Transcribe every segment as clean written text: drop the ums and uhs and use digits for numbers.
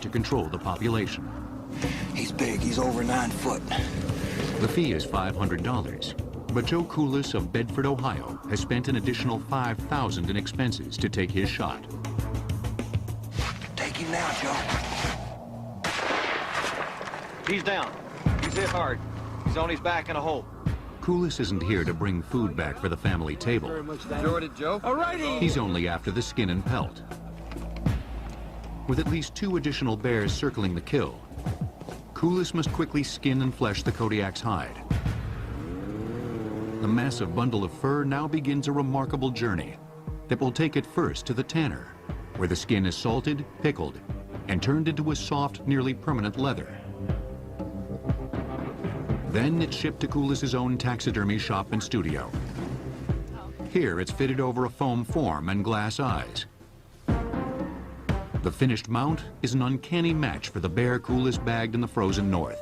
to control the population. He's big, he's over 9 foot. The fee is $500, but Joe Coolis of Bedford, Ohio, has spent an additional $5,000 in expenses to take his shot. Take him now, Joe. He's down. He's hit hard. He's on his back in a hole. Coolis isn't here to bring food back for the family table. Enjoyed it, Joe? All righty. He's only after the skin and pelt. With at least 2 additional bears circling the kill, Coolis must quickly skin and flesh the Kodiak's hide. The massive bundle of fur now begins a remarkable journey that will take it first to the tanner, where the skin is salted, pickled, and turned into a soft, nearly permanent leather. Then it's shipped to Coolis's own taxidermy shop and studio. Here it's fitted over a foam form and glass eyes. The finished mount is an uncanny match for the bear Coolis bagged in the frozen north.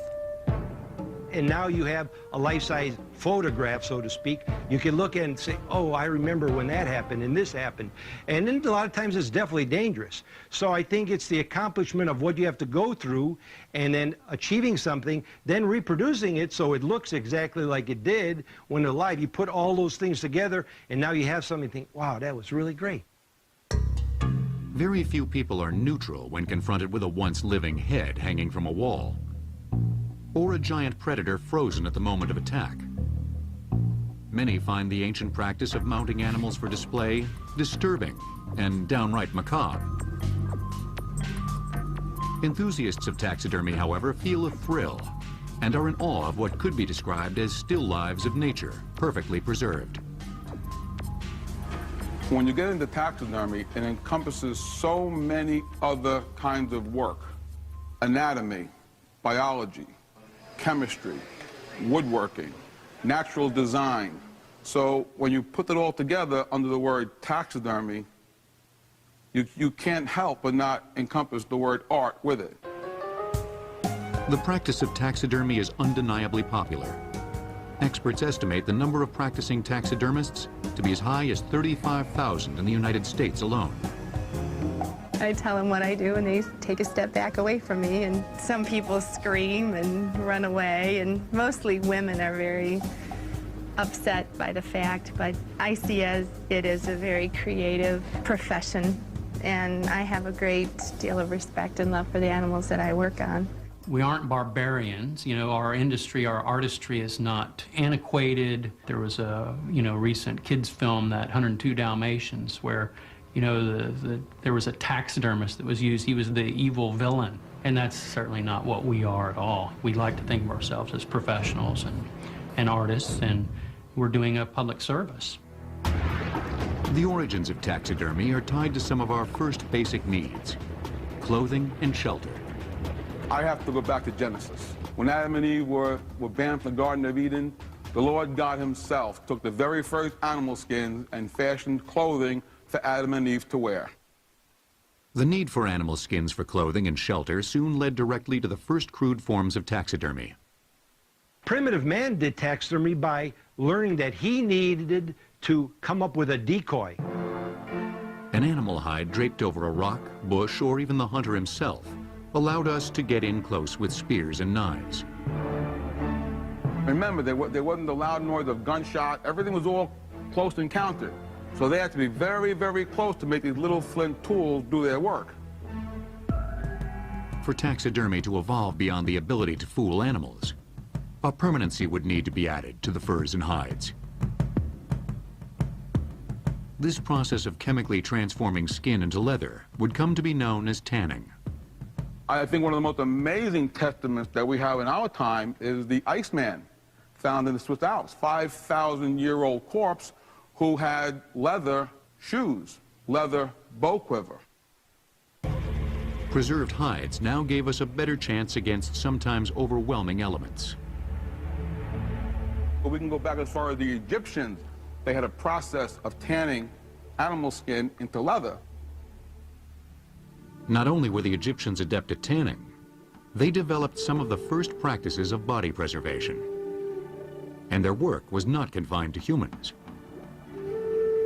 And now you have a life-size photograph, so to speak. You can look and say, oh, I remember when that happened and this happened. And then a lot of times it's definitely dangerous. So I think it's the accomplishment of what you have to go through and then achieving something, then reproducing it so it looks exactly like it did when alive. You put all those things together and now you have something you think, wow, that was really great. Very few people are neutral when confronted with a once living head hanging from a wall, or a giant predator frozen at the moment of attack. Many find the ancient practice of mounting animals for display disturbing and downright macabre. Enthusiasts of taxidermy, however, feel a thrill and are in awe of what could be described as still lives of nature, perfectly preserved. When you get into taxidermy, it encompasses so many other kinds of work: anatomy, biology, chemistry, woodworking, natural design. So when you put it all together under the word taxidermy, you can't help but not encompass the word art with it. The practice of taxidermy is undeniably popular. Experts estimate the number of practicing taxidermists to be as high as 35,000 in the United States alone. I tell them what I do, and they take a step back away from me, and some people scream and run away, and mostly women are very upset by the fact, but I see it as a very creative profession, and I have a great deal of respect and love for the animals that I work on. We aren't barbarians. You know, our industry, our artistry is not antiquated. There was a, recent kids film, that 102 Dalmatians, where, there was a taxidermist that was used. He was the evil villain, and that's certainly not what we are at all. We like to think of ourselves as professionals and artists, and we're doing a public service. The origins of taxidermy are tied to some of our first basic needs: clothing and shelter. I have to go back to Genesis. When Adam and Eve were banned from the Garden of Eden, the Lord God himself took the very first animal skins and fashioned clothing for Adam and Eve to wear. The need for animal skins for clothing and shelter soon led directly to the first crude forms of taxidermy. Primitive man did taxidermy by learning that he needed to come up with a decoy. An animal hide draped over a rock, bush, or even the hunter himself allowed us to get in close with spears and knives. Remember, there wasn't the loud noise of gunshot. Everything was all close encounter. So they had to be very, very close to make these little flint tools do their work. For taxidermy to evolve beyond the ability to fool animals, a permanency would need to be added to the furs and hides. This process of chemically transforming skin into leather would come to be known as tanning. I think one of the most amazing testaments that we have in our time is the Iceman, found in the Swiss Alps, 5,000-year-old corpse who had leather shoes, leather bow quiver. Preserved hides now gave us a better chance against sometimes overwhelming elements. But we can go back as far as the Egyptians. They had a process of tanning animal skin into leather. Not only were the Egyptians adept at tanning, they developed some of the first practices of body preservation. And their work was not confined to humans.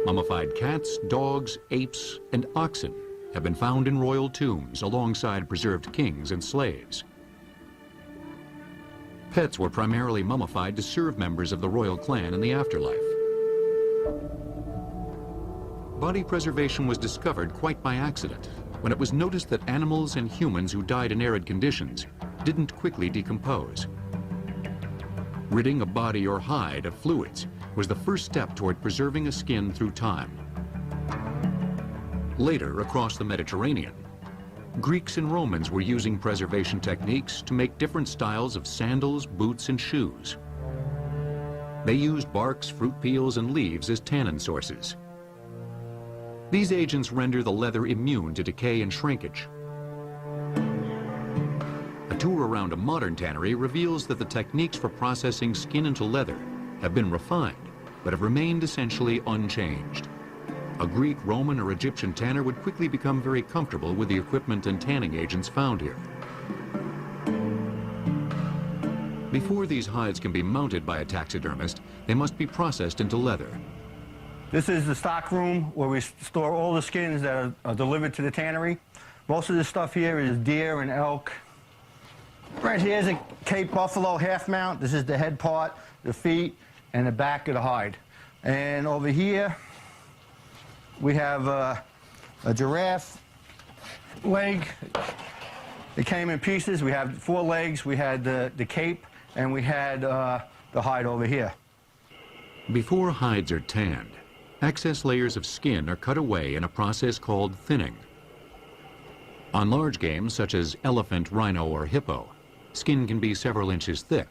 Mummified cats, dogs, apes, and oxen have been found in royal tombs alongside preserved kings and slaves. Pets were primarily mummified to serve members of the royal clan in the afterlife. Body preservation was discovered quite by accident when it was noticed that animals and humans who died in arid conditions didn't quickly decompose. Ridding a body or hide of fluids was the first step toward preserving a skin through time. Later, across the Mediterranean, Greeks and Romans were using preservation techniques to make different styles of sandals, boots, and shoes. They used barks, fruit peels, and leaves as tannin sources. These agents render the leather immune to decay and shrinkage. A tour around a modern tannery reveals that the techniques for processing skin into leather have been refined, but have remained essentially unchanged. A Greek, Roman, or Egyptian tanner would quickly become very comfortable with the equipment and tanning agents found here. Before these hides can be mounted by a taxidermist, they must be processed into leather. This is the stock room where we store all the skins that are delivered to the tannery. Most of this stuff here is deer and elk. Right here is a Cape Buffalo half mount. This is the head part, the feet, and the back of the hide. And over here, we have a giraffe leg. It came in pieces. We have 4 legs. We had the cape, and we had the hide over here. Before hides are tanned, excess layers of skin are cut away in a process called thinning. On large game, such as elephant, rhino, or hippo, skin can be several inches thick.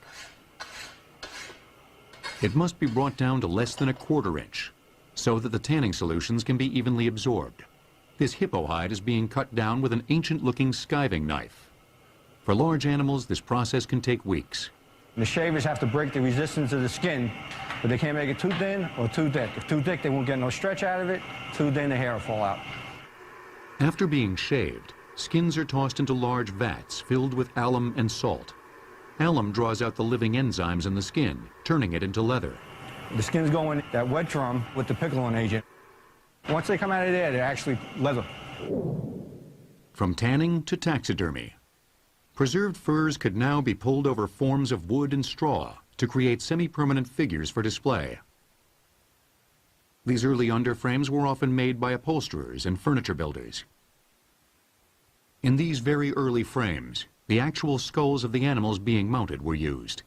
It must be brought down to less than a quarter inch, so that the tanning solutions can be evenly absorbed. This hippo hide is being cut down with an ancient-looking skiving knife. For large animals, this process can take weeks. The shavers have to break the resistance of the skin, but they can't make it too thin or too thick. If too thick, they won't get no stretch out of it. Too thin, the hair will fall out. After being shaved, skins are tossed into large vats filled with alum and salt. Alum draws out the living enzymes in the skin, turning it into leather. The skins go in that wet drum with the pickling agent. Once they come out of there, they're actually leather. From tanning to taxidermy, preserved furs could now be pulled over forms of wood and straw to create semi-permanent figures for display. These early underframes were often made by upholsterers and furniture builders. In these very early frames, the actual skulls of the animals being mounted were used.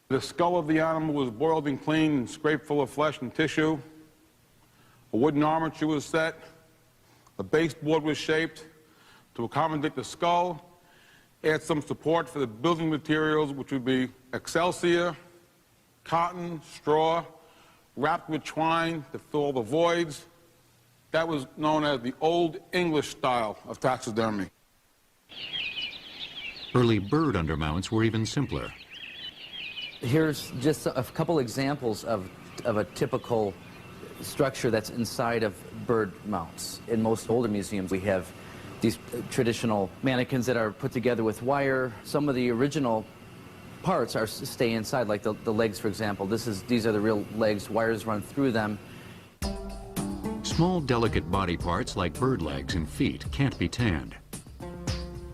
The skull of the animal was boiled and cleaned and scraped full of flesh and tissue. A wooden armature was set. A baseboard was shaped to accommodate the skull. Add some support for the building materials, which would be excelsior, cotton, straw, wrapped with twine to fill the voids. That was known as the Old English style of taxidermy. Early bird undermounts were even simpler. Here's just a couple examples of a typical structure that's inside of bird mounts. In most older museums, we have these traditional mannequins that are put together with wire. Some of the original parts stay inside, like the legs, for example. These are the real legs. Wires run through them. Small, delicate body parts like bird legs and feet can't be tanned.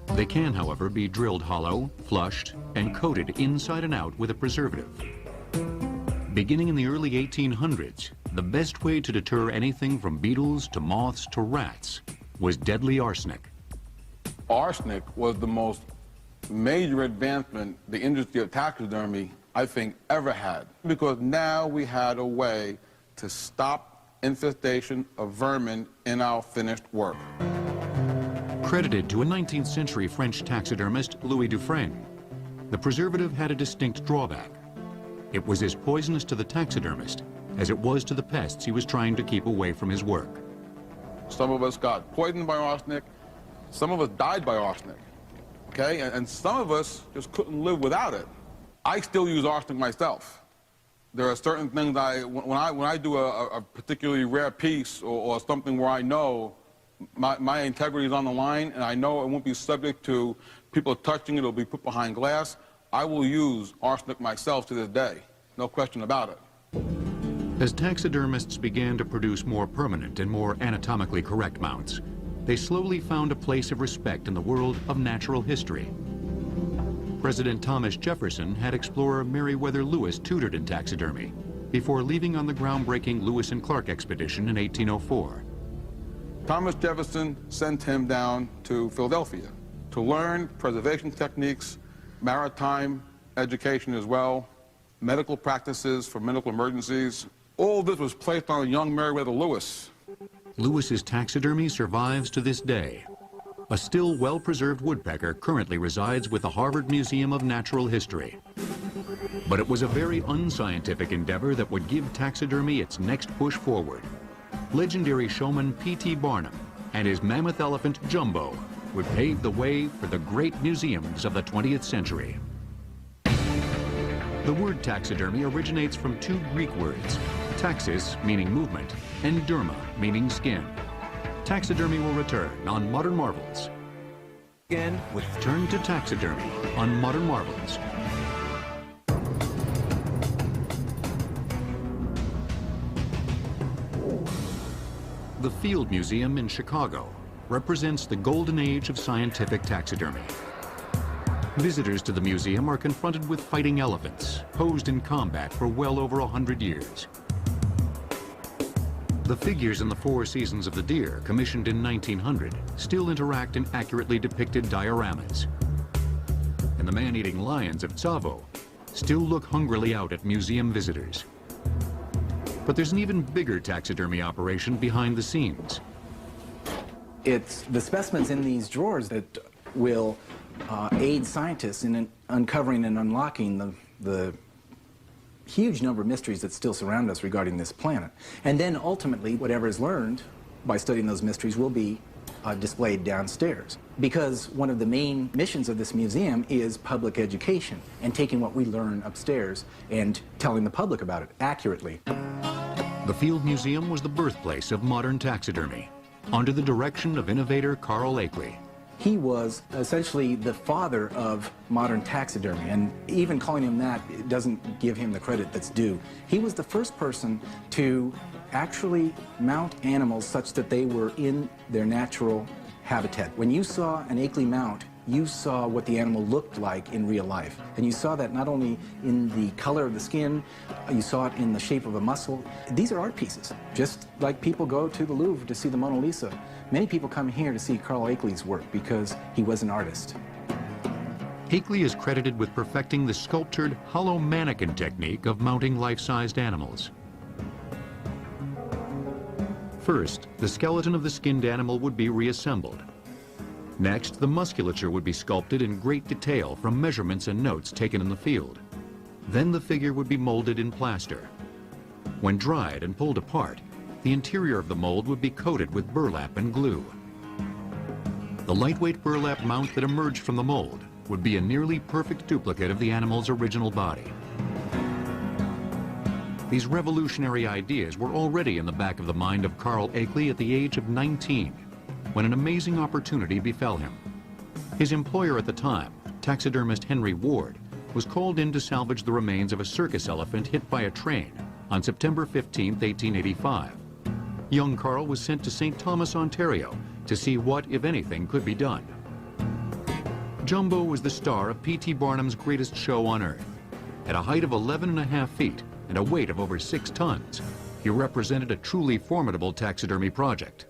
They can, however, be drilled hollow, flushed, and coated inside and out with a preservative. Beginning in the early 1800s, the best way to deter anything from beetles to moths to rats was deadly arsenic. Arsenic was the most major advancement the industry of taxidermy, I think, ever had, because now we had a way to stop infestation of vermin in our finished work. Credited to a 19th century French taxidermist, Louis Dufresne, the preservative had a distinct drawback. It was as poisonous to the taxidermist as it was to the pests he was trying to keep away from his work. Some of us got poisoned by arsenic, some of us died by arsenic, okay? And some of us just couldn't live without it. I still use arsenic myself. There are certain things when I do a particularly rare piece or something where I know my integrity is on the line and I know it won't be subject to people touching it, it'll be put behind glass, I will use arsenic myself to this day, no question about it. As taxidermists began to produce more permanent and more anatomically correct mounts, they slowly found a place of respect in the world of natural history. President Thomas Jefferson had explorer Meriwether Lewis tutored in taxidermy before leaving on the groundbreaking Lewis and Clark expedition in 1804. Thomas Jefferson sent him down to Philadelphia to learn preservation techniques, maritime education as well, medical practices for medical emergencies. All this was placed on young Meriwether Lewis. Lewis's taxidermy survives to this day. A still well-preserved woodpecker currently resides with the Harvard Museum of Natural History. But it was a very unscientific endeavor that would give taxidermy its next push forward. Legendary showman P.T. Barnum and his mammoth elephant Jumbo would pave the way for the great museums of the 20th century. The word taxidermy originates from two Greek words, taxis, meaning movement, and derma, meaning skin. Taxidermy will return on Modern Marvels. Again, with Turn to Taxidermy on Modern Marvels. The Field Museum in Chicago represents the golden age of scientific taxidermy. Visitors to the museum are confronted with fighting elephants, posed in combat for well over 100 years. The figures in the Four Seasons of the Deer, commissioned in 1900, still interact in accurately depicted dioramas. And the man-eating lions of Tsavo still look hungrily out at museum visitors. But there's an even bigger taxidermy operation behind the scenes. It's the specimens in these drawers that will aid scientists in uncovering and unlocking the huge number of mysteries that still surround us regarding this planet. And then ultimately, whatever is learned by studying those mysteries will be displayed downstairs. Because one of the main missions of this museum is public education and taking what we learn upstairs and telling the public about it accurately. The Field Museum was the birthplace of modern taxidermy, under the direction of innovator Carl Akeley. He was essentially the father of modern taxidermy, and even calling him that doesn't give him the credit that's due. He was the first person to actually mount animals such that they were in their natural habitat. When you saw an Akeley mount, you saw what the animal looked like in real life. And you saw that not only in the color of the skin, you saw it in the shape of a muscle. These are art pieces. Just like people go to the Louvre to see the Mona Lisa, many people come here to see Carl Akeley's work because he was an artist. Akeley is credited with perfecting the sculptured hollow mannequin technique of mounting life-sized animals. First, the skeleton of the skinned animal would be reassembled. Next, the musculature would be sculpted in great detail from measurements and notes taken in the field. Then the figure would be molded in plaster. When dried and pulled apart, the interior of the mold would be coated with burlap and glue. The lightweight burlap mount that emerged from the mold would be a nearly perfect duplicate of the animal's original body. These revolutionary ideas were already in the back of the mind of Carl Akeley at the age of 19, when an amazing opportunity befell him. His employer at the time, taxidermist Henry Ward, was called in to salvage the remains of a circus elephant hit by a train on September 15, 1885. Young Carl was sent to St. Thomas, Ontario, to see what, if anything, could be done. Jumbo was the star of P.T. Barnum's greatest show on Earth. At a height of 11.5 feet and a weight of over 6 tons, he represented a truly formidable taxidermy project.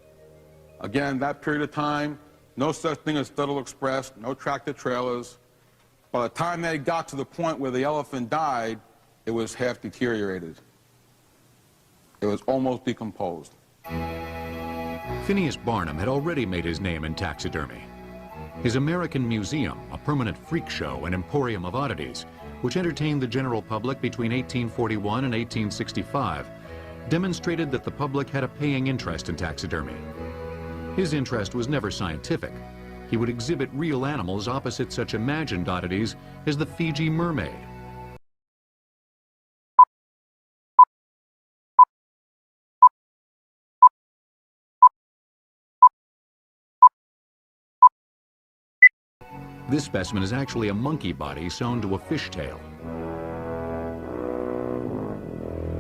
Again, that period of time, no such thing as Federal Express, no tractor trailers. By the time they got to the point where the elephant died, it was half deteriorated. It was almost decomposed. Phineas Barnum had already made his name in taxidermy. His American Museum, a permanent freak show and emporium of oddities, which entertained the general public between 1841 and 1865, demonstrated that the public had a paying interest in taxidermy. His interest was never scientific. He would exhibit real animals opposite such imagined oddities as the Fiji mermaid. This specimen is actually a monkey body sewn to a fishtail.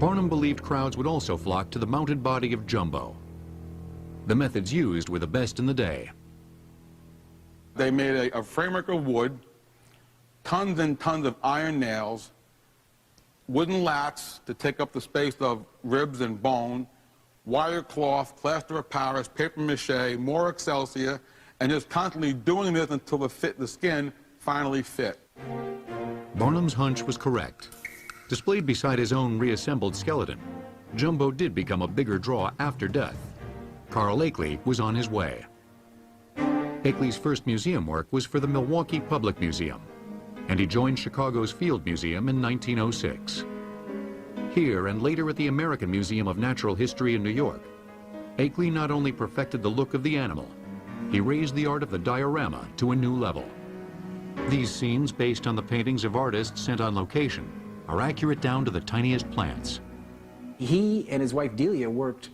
Barnum believed crowds would also flock to the mounted body of Jumbo. The methods used were the best in the day. They made a framework of wood, tons and tons of iron nails, wooden lats to take up the space of ribs and bone, wire cloth, plaster of Paris, paper mache, more excelsior, and just constantly doing this until the skin finally fit. Barnum's hunch was correct. Displayed beside his own reassembled skeleton, Jumbo did become a bigger draw after death. Carl Akeley was on his way. Akeley's first museum work was for the Milwaukee Public Museum, and he joined Chicago's Field Museum in 1906. Here and later at the American Museum of Natural History in New York, Akeley not only perfected the look of the animal, he raised the art of the diorama to a new level. These scenes, based on the paintings of artists sent on location, are accurate down to the tiniest plants. He and his wife Delia worked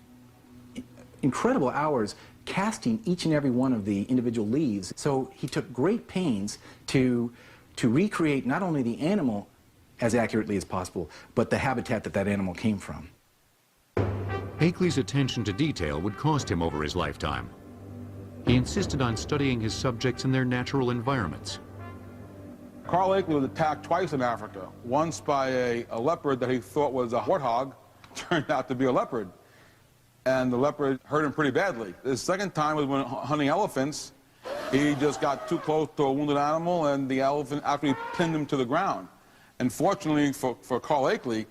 incredible hours casting each and every one of the individual leaves. So he took great pains to recreate not only the animal as accurately as possible, but the habitat that that animal came from. Akeley's attention to detail would cost him over his lifetime. He insisted on studying his subjects in their natural environments. Carl Akeley was attacked twice in Africa, once by a leopard that he thought was a warthog, turned out to be a leopard. And the leopard hurt him pretty badly. The second time was when hunting elephants. He just got too close to a wounded animal, and the elephant actually pinned him to the ground. And fortunately for Carl Akeley,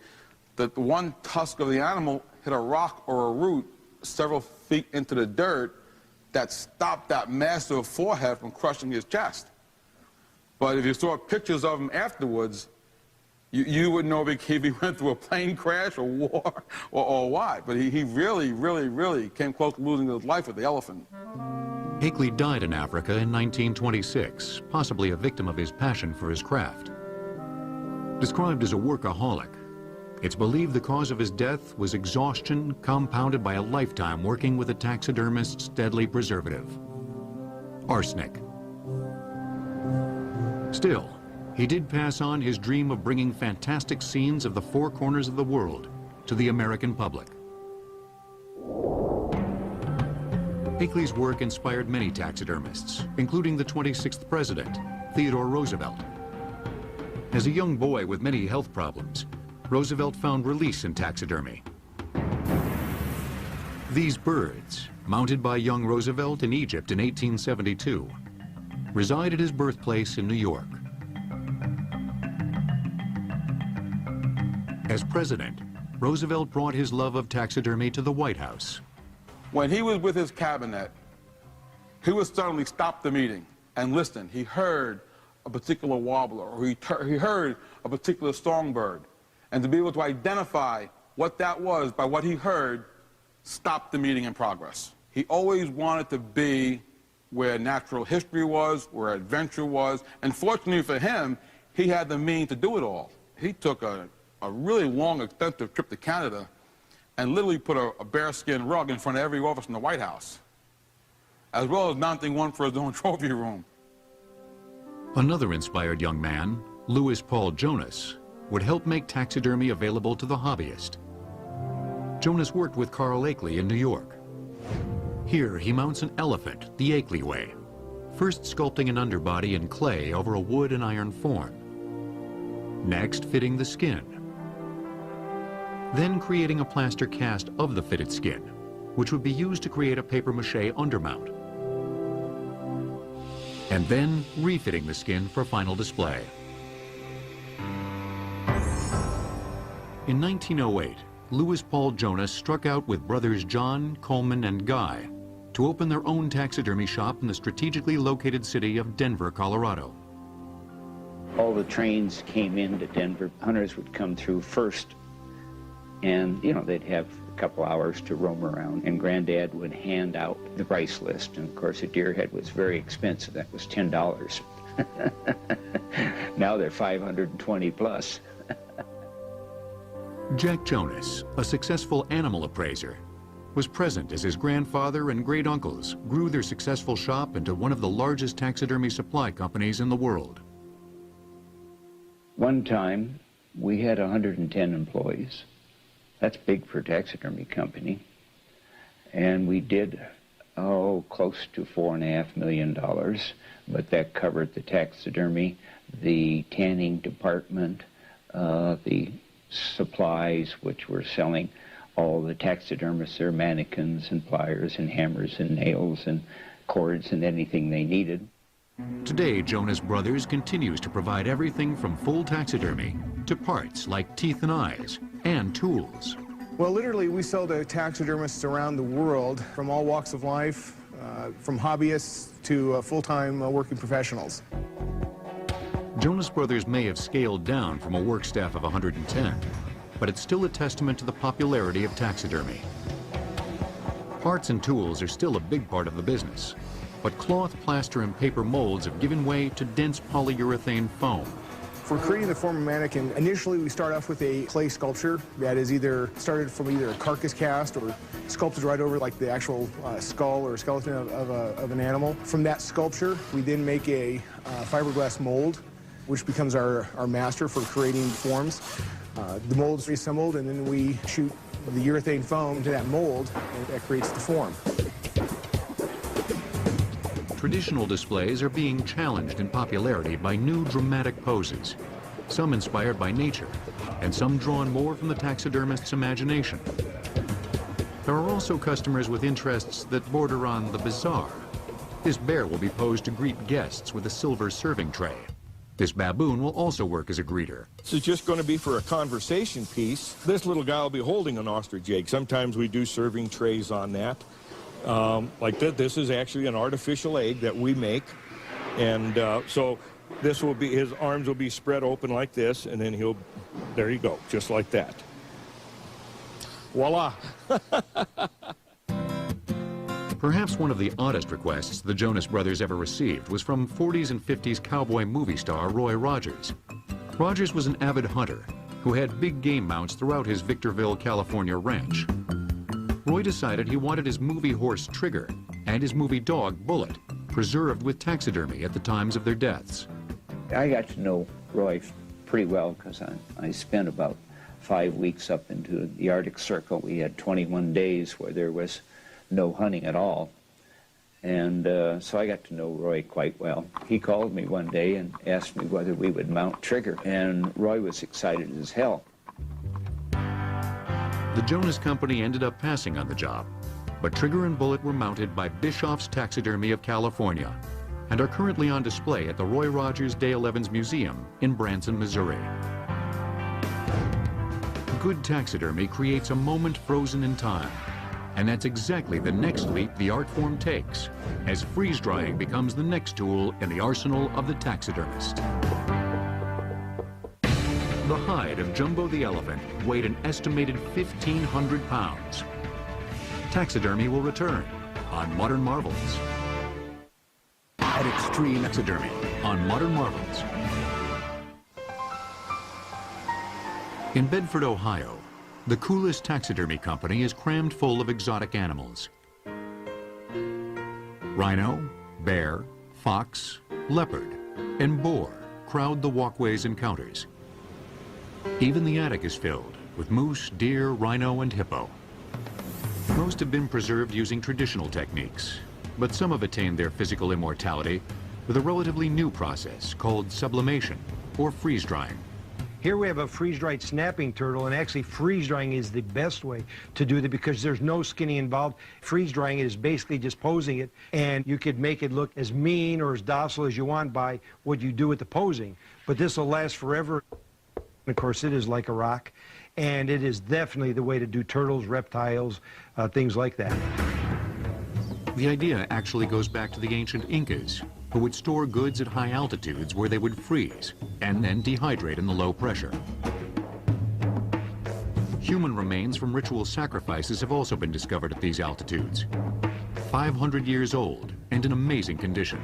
the one tusk of the animal hit a rock or a root several feet into the dirt that stopped that massive forehead from crushing his chest. But if you saw pictures of him afterwards, you would know if he went through a plane crash or war or what. But he really, really, really came close to losing his life with the elephant. Akeley died in Africa in 1926, possibly a victim of his passion for his craft. Described as a workaholic, it's believed the cause of his death was exhaustion compounded by a lifetime working with a taxidermist's deadly preservative, arsenic. Still, he did pass on his dream of bringing fantastic scenes of the four corners of the world to the American public. Akeley's work inspired many taxidermists, including the 26th president, Theodore Roosevelt. As a young boy with many health problems, Roosevelt found release in taxidermy. These birds, mounted by young Roosevelt in Egypt in 1872, reside at his birthplace in New York. As president, Roosevelt brought his love of taxidermy to the White House. When he was with his cabinet, he would suddenly stop the meeting and listen. He heard a particular warbler, or he heard a particular songbird. And to be able to identify what that was by what he heard stopped the meeting in progress. He always wanted to be where natural history was, where adventure was, and fortunately for him, he had the means to do it all. He took a really long, extensive trip to Canada and literally put a bearskin rug in front of every office in the White House, as well as mounting one for his own trophy room. Another inspired young man, Louis Paul Jonas, would help make taxidermy available to the hobbyist. Jonas worked with Carl Akeley in New York. Here he mounts an elephant the Akeley way, first sculpting an underbody in clay over a wood and iron form. Next, fitting the skin. Then creating a plaster cast of the fitted skin, which would be used to create a papier-mâché undermount. And then refitting the skin for final display. In 1908, Louis Paul Jonas struck out with brothers John, Coleman, and Guy to open their own taxidermy shop in the strategically located city of Denver, Colorado. All the trains came into Denver. Hunters would come through first, and, you know, they'd have a couple hours to roam around, and Granddad would hand out the price list. And, of course, a deer head was very expensive. That was $10. Now they're $520 plus. Jack Jonas, a successful animal appraiser, was present as his grandfather and great-uncles grew their successful shop into one of the largest taxidermy supply companies in the world. One time, we had 110 employees. That's big for a taxidermy company. And we did close to $4.5 million, but that covered the taxidermy, the tanning department, the supplies which were selling all the taxidermists, their mannequins and pliers and hammers and nails and cords and anything they needed. Today, Jonas Brothers continues to provide everything from full taxidermy to parts like teeth and eyes and tools. Well, literally, we sell to taxidermists around the world from all walks of life, from hobbyists to full-time working professionals. Jonas Brothers may have scaled down from a work staff of 110, but it's still a testament to the popularity of taxidermy. Parts and tools are still a big part of the business, but cloth, plaster, and paper molds have given way to dense polyurethane foam. For creating the form of mannequin, initially we start off with a clay sculpture that is either started from either a carcass cast or sculpted right over like the actual skull or skeleton of an animal. From that sculpture, we then make a fiberglass mold, which becomes our master for creating forms. The mold is reassembled, and then we shoot the urethane foam into that mold, and that creates the form. Traditional displays are being challenged in popularity by new dramatic poses, some inspired by nature, and some drawn more from the taxidermist's imagination. There are also customers with interests that border on the bizarre. This bear will be posed to greet guests with a silver serving tray. This baboon will also work as a greeter. This is just going to be for a conversation piece. This little guy will be holding an ostrich egg. Sometimes we do serving trays on that. Like that, this is actually an artificial egg that we make, and so this will be, his arms will be spread open like this, and then he'll, there you go, just like that. Voila! Perhaps one of the oddest requests the Jonas Brothers ever received was from 40s and 50s cowboy movie star Roy Rogers. Rogers was an avid hunter who had big game mounts throughout his Victorville, California ranch. Roy decided he wanted his movie horse Trigger and his movie dog Bullet preserved with taxidermy at the times of their deaths. I got to know Roy pretty well because I spent about 5 weeks up into the Arctic Circle. We had 21 days where there was no hunting at all. And so I got to know Roy quite well. He called me one day and asked me whether we would mount Trigger, and Roy was excited as hell. The Jonas Company ended up passing on the job, but Trigger and Bullet were mounted by Bischoff's Taxidermy of California and are currently on display at the Roy Rogers Dale Evans Museum in Branson, Missouri. Good taxidermy creates a moment frozen in time, and that's exactly the next leap the art form takes, as freeze-drying becomes the next tool in the arsenal of the taxidermist. The hide of Jumbo the elephant weighed an estimated 1,500 pounds. Taxidermy will return on Modern Marvels. At Extreme Taxidermy on Modern Marvels. In Bedford, Ohio, the coolest taxidermy company is crammed full of exotic animals. Rhino, bear, fox, leopard, and boar crowd the walkways and counters. Even the attic is filled with moose, deer, rhino, and hippo. Most have been preserved using traditional techniques, but some have attained their physical immortality with a relatively new process called sublimation or freeze-drying. Here we have a freeze-dried snapping turtle, and actually freeze-drying is the best way to do that because there's no skinning involved. Freeze-drying is basically just posing it, and you could make it look as mean or as docile as you want by what you do with the posing. But this will last forever. Of course, it is like a rock, and it is definitely the way to do turtles, reptiles, things like that. The idea actually goes back to the ancient Incas, who would store goods at high altitudes where they would freeze and then dehydrate in the low pressure. Human remains from ritual sacrifices have also been discovered at these altitudes. 500 years old and in amazing condition.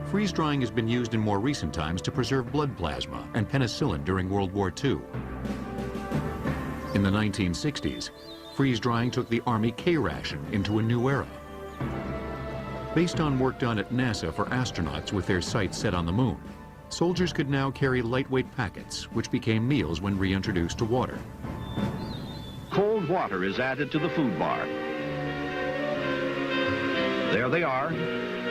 Freeze-drying has been used in more recent times to preserve blood plasma and penicillin during World War II. In the 1960s, freeze-drying took the Army K-ration into a new era. Based on work done at NASA for astronauts with their sights set on the moon, soldiers could now carry lightweight packets, which became meals when reintroduced to water. Cold water is added to the food bar. There they are,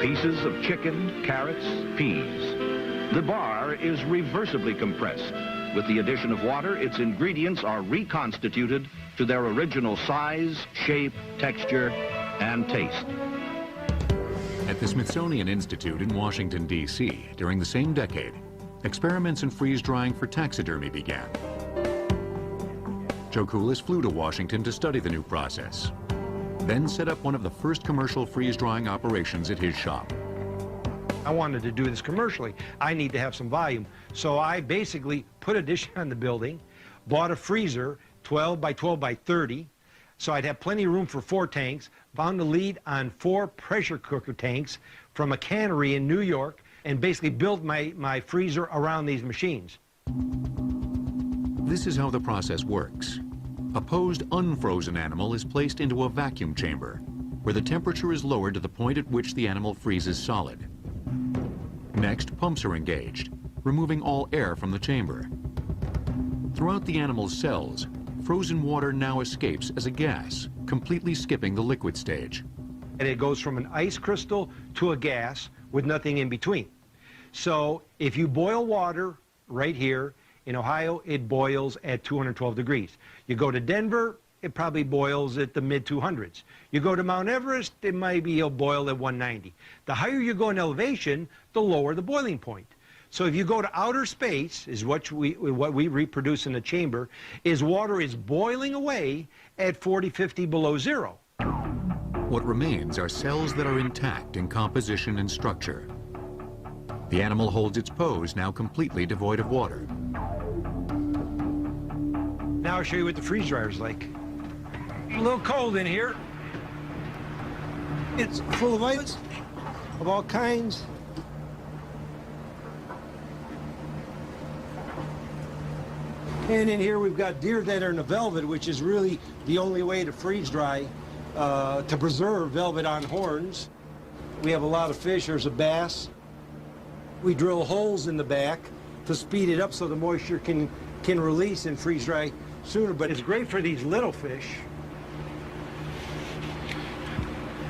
pieces of chicken, carrots, peas. The bar is reversibly compressed. With the addition of water, its ingredients are reconstituted to their original size, shape, texture, and taste. At the Smithsonian Institute in Washington, D.C., during the same decade, experiments in freeze-drying for taxidermy began. Joe Coulis flew to Washington to study the new process, then set up one of the first commercial freeze-drying operations at his shop. I wanted to do this commercially. I need to have some volume. So I basically put a dish on the building, bought a freezer, 12 by 12 by 30, so I'd have plenty of room for 4 tanks, found a lead on 4 pressure cooker tanks from a cannery in New York, and basically built my freezer around these machines. This is how the process works. A posed unfrozen animal is placed into a vacuum chamber, where the temperature is lowered to the point at which the animal freezes solid. Next, pumps are engaged, removing all air from the chamber. Throughout the animal's cells, frozen water now escapes as a gas, completely skipping the liquid stage. And it goes from an ice crystal to a gas with nothing in between. So if you boil water right here, in Ohio, it boils at 212 degrees. You go to Denver, it probably boils at the mid-200s. You go to Mount Everest, it might be boil at 190. The higher you go in elevation, the lower the boiling point. So if you go to outer space, is what we reproduce in the chamber, is water is boiling away at 40, 50 below zero. What remains are cells that are intact in composition and structure. The animal holds its pose, now completely devoid of water. Now I'll show you what the freeze dryer is like. A little cold in here. It's full of items of all kinds. And in here we've got deer that are in the velvet, which is really the only way to freeze dry, to preserve velvet on horns. We have a lot of fish. There's a bass. We drill holes in the back to speed it up so the moisture can release and freeze dry sooner. But it's great for these little fish.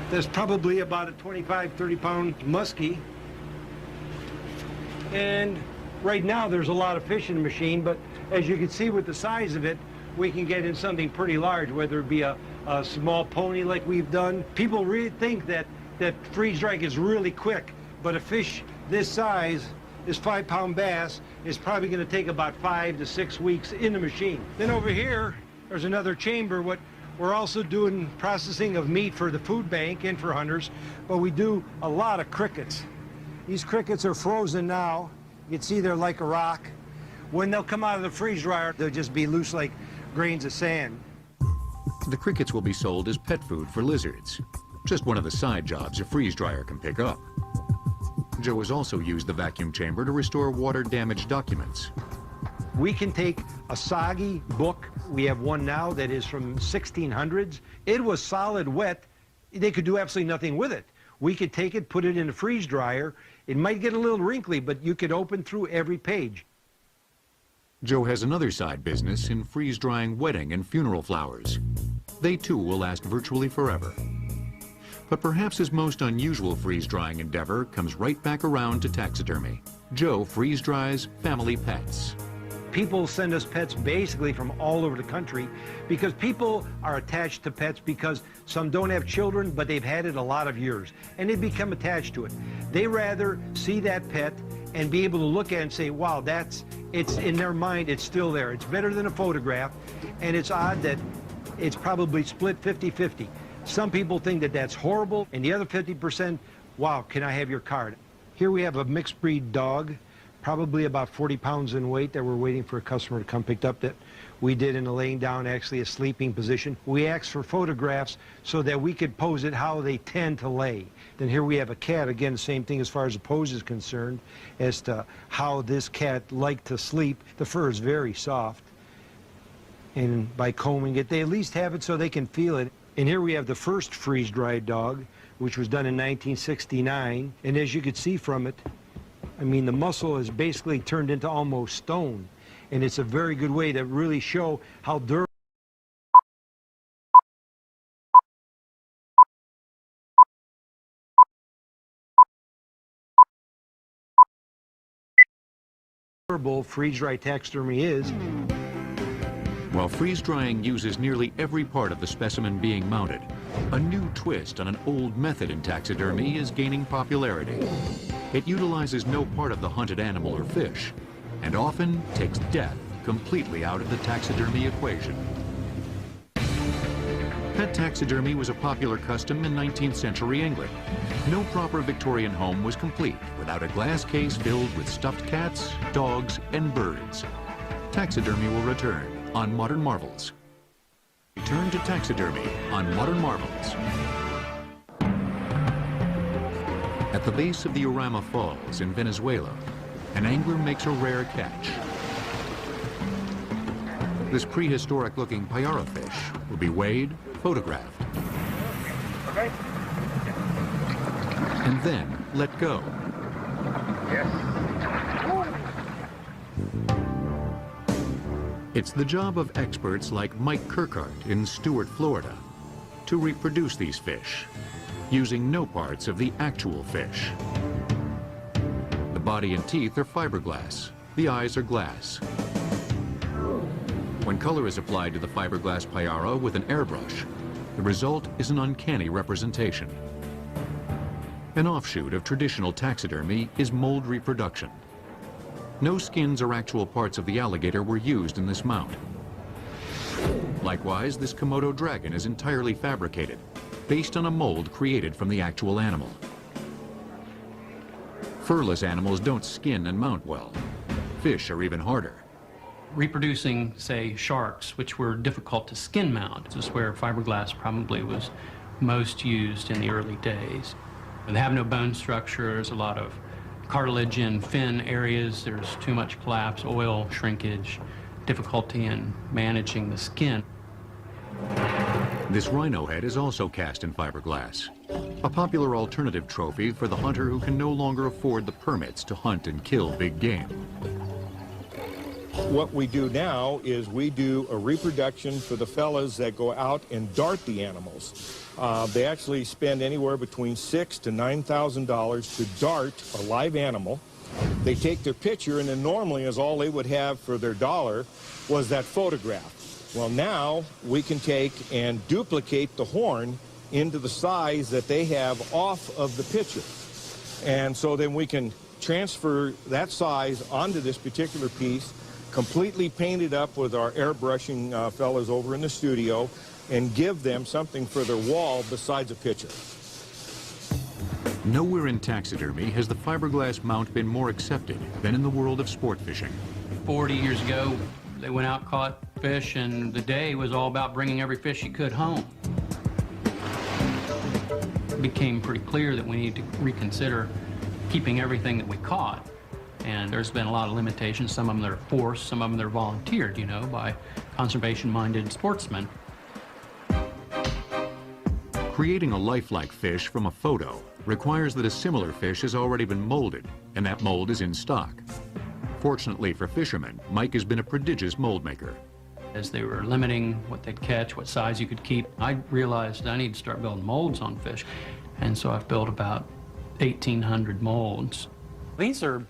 There's probably about a 25, 30-pound muskie. And right now there's a lot of fish in the machine, but as you can see with the size of it, we can get in something pretty large, whether it be a small pony like we've done. People really think that freeze drying is really quick, but a fish this size, this 5-pound bass, is probably going to take about 5 to 6 weeks in the machine. Then over here, there's another chamber. What we're also doing processing of meat for the food bank and for hunters, but we do a lot of crickets. These crickets are frozen now. You can see they're like a rock. When they'll come out of the freeze dryer, they'll just be loose like grains of sand. The crickets will be sold as pet food for lizards, just one of the side jobs a freeze dryer can pick up. Joe has also used the vacuum chamber to restore water-damaged documents. We can take a soggy book. We have one now that is from 1600s. It was solid wet. They could do absolutely nothing with it. We could take it, put it in a freeze dryer. It might get a little wrinkly, but you could open through every page. Joe has another side business in freeze-drying wedding and funeral flowers. They too will last virtually forever. But perhaps his most unusual freeze-drying endeavor comes right back around to taxidermy. Joe freeze-dries family pets. People send us pets basically from all over the country because people are attached to pets because some don't have children, but they've had it a lot of years, and they become attached to it. They rather see that pet and be able to look at it and say, wow, it's in their mind, it's still there. It's better than a photograph, and it's odd that it's probably split 50-50. Some people think that that's horrible, and the other 50%, wow, can I have your card? Here we have a mixed breed dog, probably about 40 pounds in weight, that we're waiting for a customer to come pick up, that we did in a laying down, actually a sleeping position. We asked for photographs so that we could pose it how they tend to lay. Then here we have a cat, again, same thing as far as the pose is concerned, as to how this cat liked to sleep. The fur is very soft, and by combing it, they at least have it so they can feel it. And here we have the first freeze-dried dog, which was done in 1969, and as you could see from it, I mean, the muscle is basically turned into almost stone, and it's a very good way to really show how durable Freeze-dry taxidermy is. While freeze-drying uses nearly every part of the specimen being mounted, a new twist on an old method in taxidermy is gaining popularity. It utilizes no part of the hunted animal or fish, and often takes death completely out of the taxidermy equation. Pet taxidermy was a popular custom in 19th century England. No proper Victorian home was complete without a glass case filled with stuffed cats, dogs, and birds. Taxidermy will return on Modern Marvels. Return to taxidermy on Modern Marvels. At the base of the Urama Falls in Venezuela, an angler makes a rare catch. This prehistoric-looking payara fish will be weighed, photographed, and then let go. It's the job of experts like Mike Kirkhart in Stuart, Florida, to reproduce these fish, using no parts of the actual fish. The body and teeth are fiberglass. The eyes are glass. When color is applied to the fiberglass payara with an airbrush, the result is an uncanny representation. An offshoot of traditional taxidermy is mold reproduction. No skins or actual parts of the alligator were used in this mount. Likewise, this Komodo dragon is entirely fabricated, based on a mold created from the actual animal. Furless animals don't skin and mount well. Fish are even harder. Reproducing, say, sharks, which were difficult to skin mount. This is where fiberglass probably was most used in the early days. They have no bone structure. There's a lot of cartilage in fin areas. There's too much collapse, oil, shrinkage, difficulty in managing the skin. This rhino head is also cast in fiberglass, a popular alternative trophy for the hunter who can no longer afford the permits to hunt and kill big game. What we do now is we do a reproduction for the fellas that go out and dart the animals. They actually spend anywhere between $6,000 to $9,000 to dart a live animal. They take their picture, and then normally is all they would have for their dollar was that photograph. Well, now we can take and duplicate the horn into the size that they have off of the picture. And so then we can transfer that size onto this particular piece, completely painted up with our airbrushing fellas over in the studio, and give them something for their wall besides a picture. Nowhere in taxidermy has the fiberglass mount been more accepted than in the world of sport fishing. 40 years ago, they went out, caught fish, and the day was all about bringing every fish you could home. It became pretty clear that we need to reconsider keeping everything that we caught. And there's been a lot of limitations. Some of them that are forced, some of them that are volunteered, you know, by conservation-minded sportsmen. Creating a lifelike fish from a photo requires that a similar fish has already been molded, and that mold is in stock. Fortunately for fishermen, Mike has been a prodigious mold maker. As they were limiting what they'd catch, what size you could keep, I realized I need to start building molds on fish. And so I've built about 1,800 molds. These are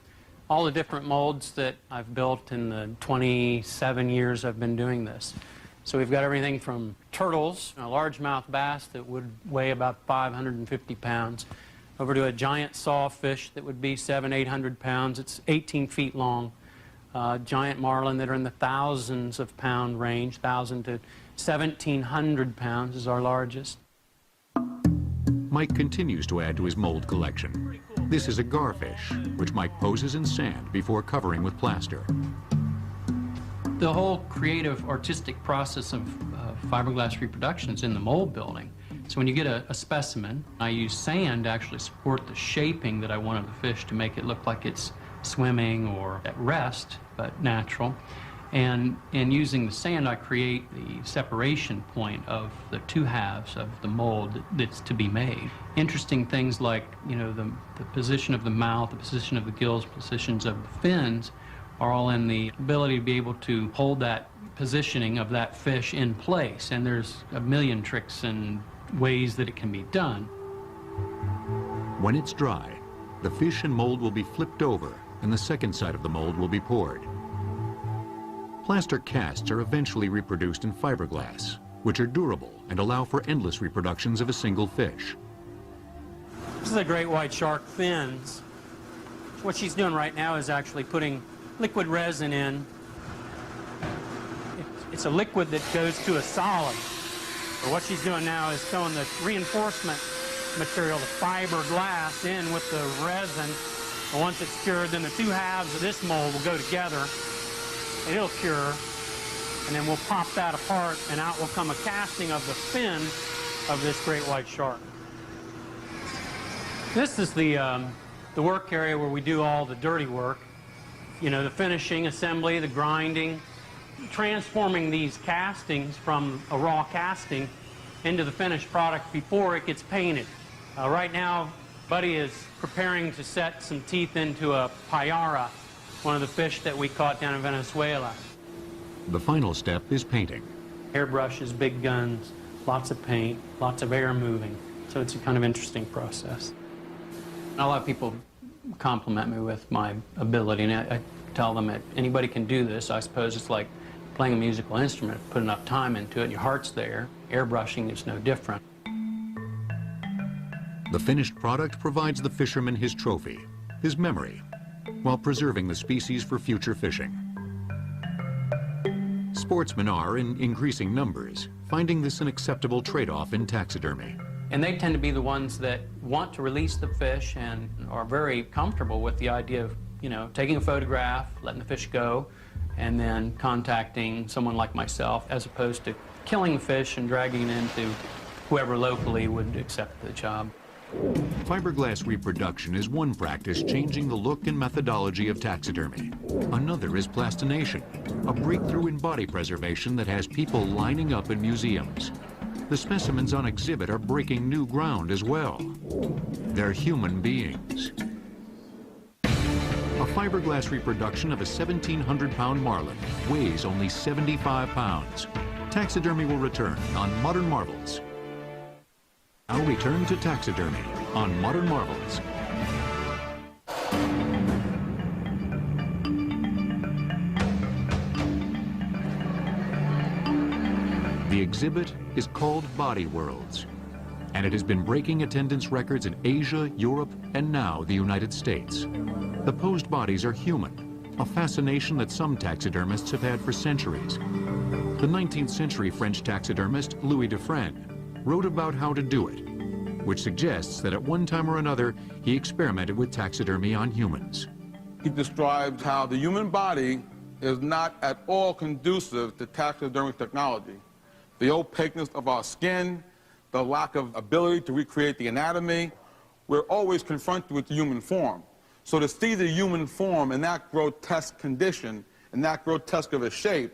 all the different molds that I've built in the 27 years I've been doing this. So we've got everything from turtles, a largemouth bass that would weigh about 550 pounds, over to a giant sawfish that would be 700, 800 pounds. It's 18 feet long. Giant marlin that are in the thousands of pound range, 1,000 to 1,700 pounds is our largest. Mike continues to add to his mold collection. This is a garfish, which Mike poses in sand before covering with plaster. The whole creative, artistic process of fiberglass reproduction is in the mold building. So when you get a specimen, I use sand to actually support the shaping that I want of the fish to make it look like it's swimming or at rest, but natural. And in using the sand, I create the separation point of the two halves of the mold that's to be made. Interesting things like, you know, the position of the mouth, the position of the gills, positions of the fins are all in the ability to be able to hold that positioning of that fish in place. And there's a million tricks and ways that it can be done. When it's dry, the fish and mold will be flipped over and the second side of the mold will be poured. Plaster casts are eventually reproduced in fiberglass, which are durable and allow for endless reproductions of a single fish. This is a great white shark fins. What she's doing right now is actually putting liquid resin in. It's a liquid that goes to a solid. So what she's doing now is throwing the reinforcement material, the fiberglass, in with the resin. And once it's cured, then the two halves of this mold will go together, and it'll cure. And then we'll pop that apart, and out will come a casting of the fin of this great white shark. This is the work area where we do all the dirty work. You know, the finishing, assembly, the grinding, transforming these castings from a raw casting into the finished product before it gets painted. Right now, Buddy is preparing to set some teeth into a payara, one of the fish that we caught down in Venezuela. The final step is painting. Airbrushes, big guns, lots of paint, lots of air moving. So it's a kind of interesting process. A lot of people compliment me with my ability, and I tell them that anybody can do this. I suppose it's like playing a musical instrument. Put enough time into it, and your heart's there. Airbrushing is no different. The finished product provides the fisherman his trophy, his memory, while preserving the species for future fishing. Sportsmen are, in increasing numbers, finding this an acceptable trade-off in taxidermy. And they tend to be the ones that want to release the fish and are very comfortable with the idea of, you know, taking a photograph, letting the fish go, and then contacting someone like myself, as opposed to killing the fish and dragging it into whoever locally would accept the job. Fiberglass reproduction is one practice changing the look and methodology of taxidermy. Another is plastination, a breakthrough in body preservation that has people lining up in museums. The specimens on exhibit are breaking new ground as well. They're human beings. A fiberglass reproduction of a 1,700-pound marlin weighs only 75 pounds. Taxidermy will return on Modern Marvels. Now return to taxidermy on Modern Marvels. The exhibit is called Body Worlds, and it has been breaking attendance records in Asia, Europe, and now the United States. The posed bodies are human, a fascination that some taxidermists have had for centuries. The 19th century French taxidermist Louis Dufresne wrote about how to do it, which suggests that at one time or another he experimented with taxidermy on humans. He described how the human body is not at all conducive to taxidermic technology. The opaqueness of our skin, the lack of ability to recreate the anatomy, we're always confronted with the human form. So to see the human form in that grotesque condition, in that grotesque of a shape,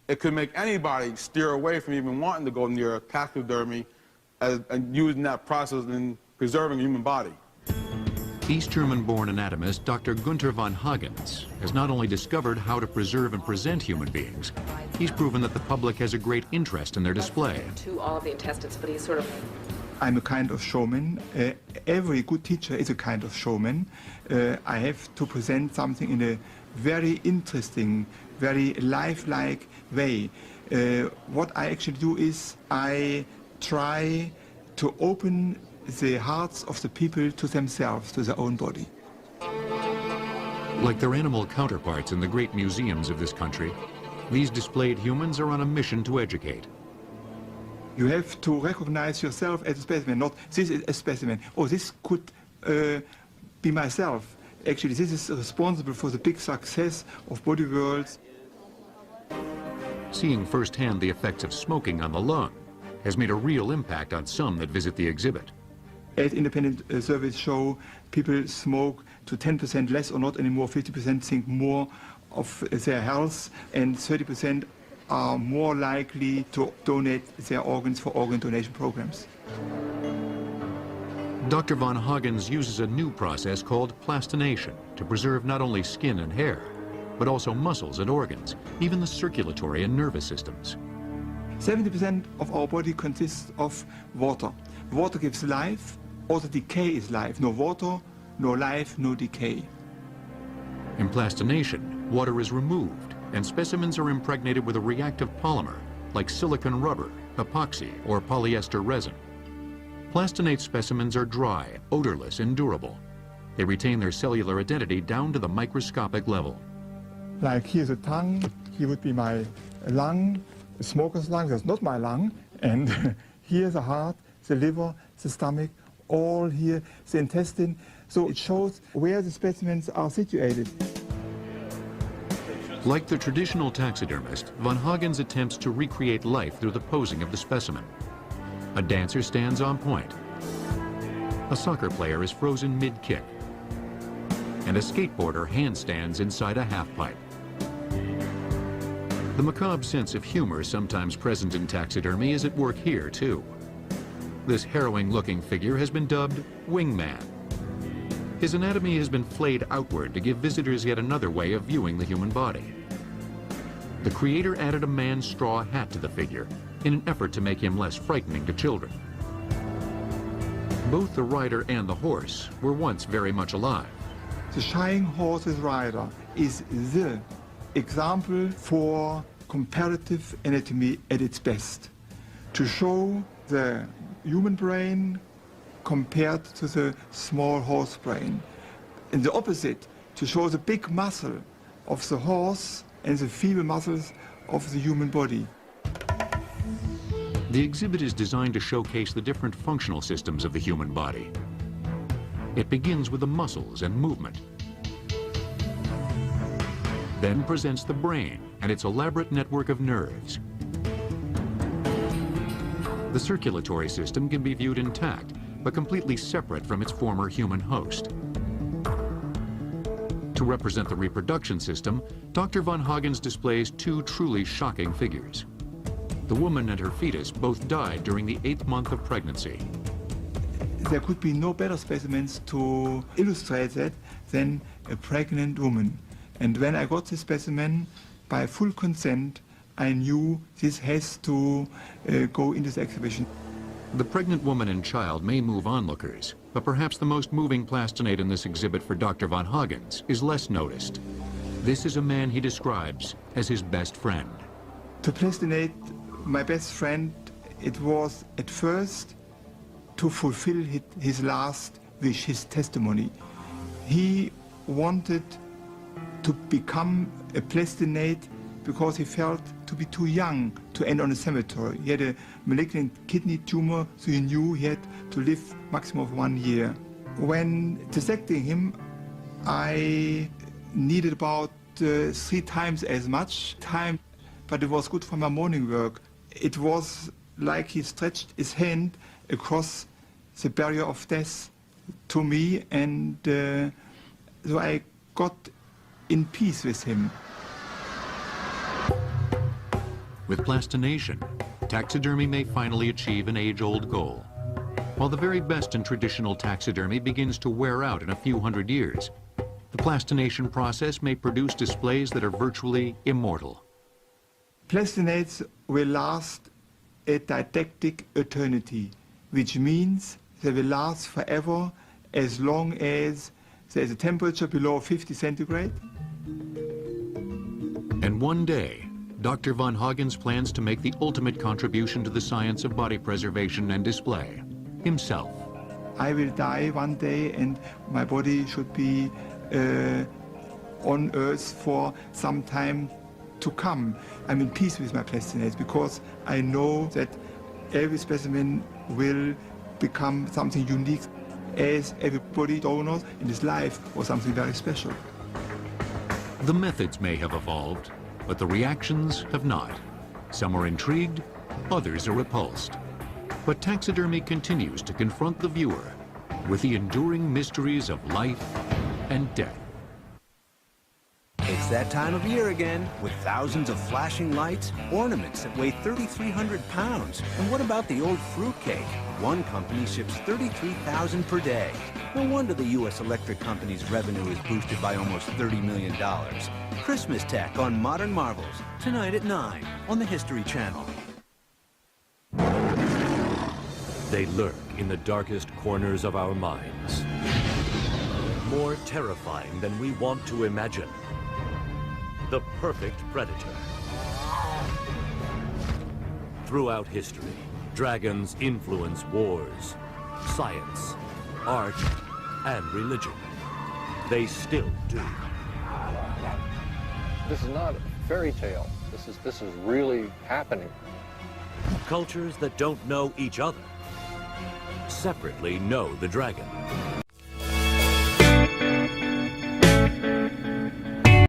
it could make anybody steer away from even wanting to go near taxidermy and using that process in preserving a human body. East German-born anatomist Dr. Gunther von Hagens has not only discovered how to preserve and present human beings, he's proven that the public has a great interest in their display. To all of the intestines, but he's sort of... I'm a kind of showman. Every good teacher is a kind of showman. I have to present something in a very interesting, very lifelike way. What I actually do is I try to open the hearts of the people to themselves, to their own body. Like their animal counterparts in the great museums of this country, these displayed humans are on a mission to educate. You have to recognize yourself as a specimen, not this is a specimen. Oh, this could be myself. Actually, this is responsible for the big success of Body Worlds. Seeing firsthand the effects of smoking on the lung has made a real impact on some that visit the exhibit. As independent surveys show, people smoke to 10% less or not anymore. 50% think more of their health, and 30% are more likely to donate their organs for organ donation programs. Dr. von Hagens uses a new process called plastination to preserve not only skin and hair, but also muscles and organs, even the circulatory and nervous systems. 70% of our body consists of water. Water gives life, also decay is life. No water, no life, no decay. In plastination, water is removed and specimens are impregnated with a reactive polymer like silicon rubber, epoxy, or polyester resin. Plastinate specimens are dry, odorless, and durable. They retain their cellular identity down to the microscopic level. Like here's a tongue, here would be my lung, the smoker's lung, that's not my lung, and here's the heart, the liver, the stomach, all here, the intestine. So it shows where the specimens are situated. Like the traditional taxidermist, Van Hagen's attempts to recreate life through the posing of the specimen. A dancer stands on point. A soccer player is frozen mid-kick. And a skateboarder handstands inside a half-pipe. The macabre sense of humor sometimes present in taxidermy is at work here, too. This harrowing-looking figure has been dubbed Wingman. His anatomy has been flayed outward to give visitors yet another way of viewing the human body. The creator added a man's straw hat to the figure in an effort to make him less frightening to children. Both the rider and the horse were once very much alive. The shying horse's rider is the example for comparative anatomy at its best, to show the human brain compared to the small horse brain. And the opposite, to show the big muscle of the horse and the feeble muscles of the human body. The exhibit is designed to showcase the different functional systems of the human body. It begins with the muscles and movement, then presents the brain and its elaborate network of nerves. The circulatory system can be viewed intact, but completely separate from its former human host. To represent the reproduction system, Dr. Van Hagen's displays two truly shocking figures. The woman and her fetus both died during the 8th month of pregnancy. There could be no better specimens to illustrate that than a pregnant woman. And when I got this specimen, by full consent, I knew this has to go into the exhibition. The pregnant woman and child may move onlookers, but perhaps the most moving plastinate in this exhibit for Dr. Van Hagen's is less noticed. This is a man he describes as his best friend. To plastinate my best friend, it was at first to fulfill his last wish, his testimony. He wanted to become a plastinate because he felt to be too young to end on a cemetery. He had a malignant kidney tumor, so he knew he had to live maximum of 1 year. When dissecting him, I needed about 3 times as much time, but it was good for my morning work. It was like he stretched his hand across the barrier of death to me, and so I got in peace with him. With plastination, taxidermy may finally achieve an age-old goal. While the very best in traditional taxidermy begins to wear out in a few hundred years, the plastination process may produce displays that are virtually immortal. Plastinates will last a didactic eternity, which means they will last forever as long as there is a temperature below 50 centigrade. And one day, Dr. Van Hagen's plans to make the ultimate contribution to the science of body preservation and display, himself. I will die one day and my body should be on Earth for some time to come. I'm in peace with my plastinates because I know that every specimen will become something unique, as every body donor in his life was something very special. The methods may have evolved, but the reactions have not. Some are intrigued, others are repulsed. But taxidermy continues to confront the viewer with the enduring mysteries of life and death. It's that time of year again, with thousands of flashing lights, ornaments that weigh 3,300 pounds. And what about the old fruitcake? One company ships 33,000 per day. No wonder the U.S. electric company's revenue is boosted by almost $30 million. Christmas Tech on Modern Marvels, tonight at 9 on the History Channel. They lurk in the darkest corners of our minds. more terrifying than we want to imagine. The perfect predator. Throughout history, dragons influence wars, science, art, and religion. They still do. This is not a fairy tale. This is really happening. Cultures that don't know each other separately know the dragon.